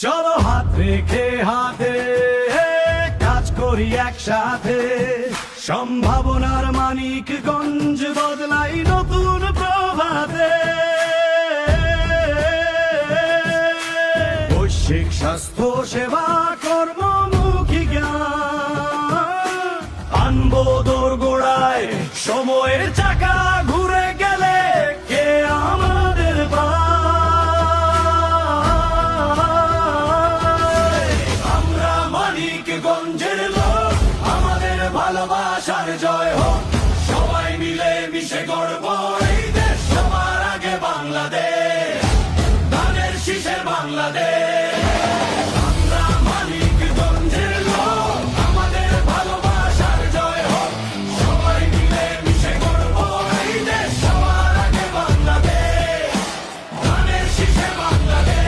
চলো হাত রেখে হাতে কাজ করি একসাথে, সম্ভাবনার মানিকগঞ্জ বদলাই নতুন প্রভাতে। বৈশ্বিক স্বাস্থ্য সেবা কর্মমুখী জ্ঞান আনবো দোরগোড়ায়, সময়ের চাকা ঘুরে গেলে কে আমাদের আমরা মানিকগঞ্জের লোক, আমাদের ভালোবাসার জয় হোক। সবাই মিলে মিশে গড়ব এই দেশ, সবার আগে বাংলাদেশ, ধানের শীষের বাংলাদেশ। আমরা মানিকগঞ্জের লোক, আমাদের ভালোবাসার জয় হোক। সবাই মিলে মিশে গড়ব এই দেশ, সবার আগে বাংলাদেশ, ধানের শীষের বাংলাদেশ।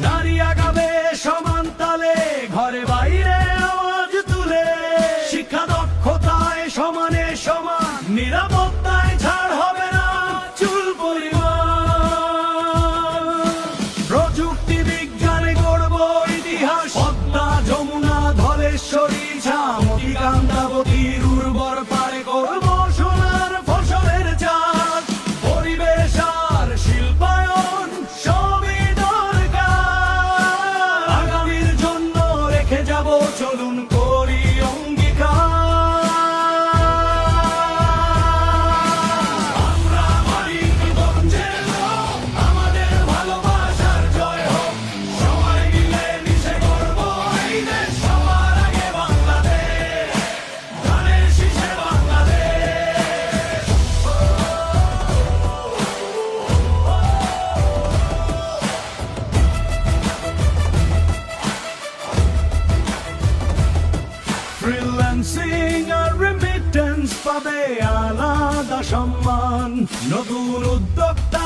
নারী আগাবে সমান তালে, ঘরে বাইরে আওয়াজ তুলে, শিক্ষা দক্ষতায় সমানে সমান, নিরাপত্তায় ছাড় হবে না চুল পরিমাণ। প্রযুক্তি বিজ্ঞানে গড়ব ইতিহাস, পদ্মা যমুনা ধলেশ্বরী ঝামতি কান্দাবতীর উর্বর পারে করব সোনার ফসলের চাষ। পরিবেশ আর শিল্পায়ন সবই দরকার, আগামীর জন্য রেখে যাব চলুন করি অঙ্গীকার। আমরা মানিকগঞ্জের লোক, আমাদের ভালোবাসার জয় হোক। সবাই মিলে মিশে গড়ব এই দেশ, সবার আগে বাংলাদেশ, ধানের শীষের বাংলাদেশ। ফ্রিল্যান্সিং আর রেমিটেন্স পাবে আলাদা সম্মান, নতুন উদ্যোক্তা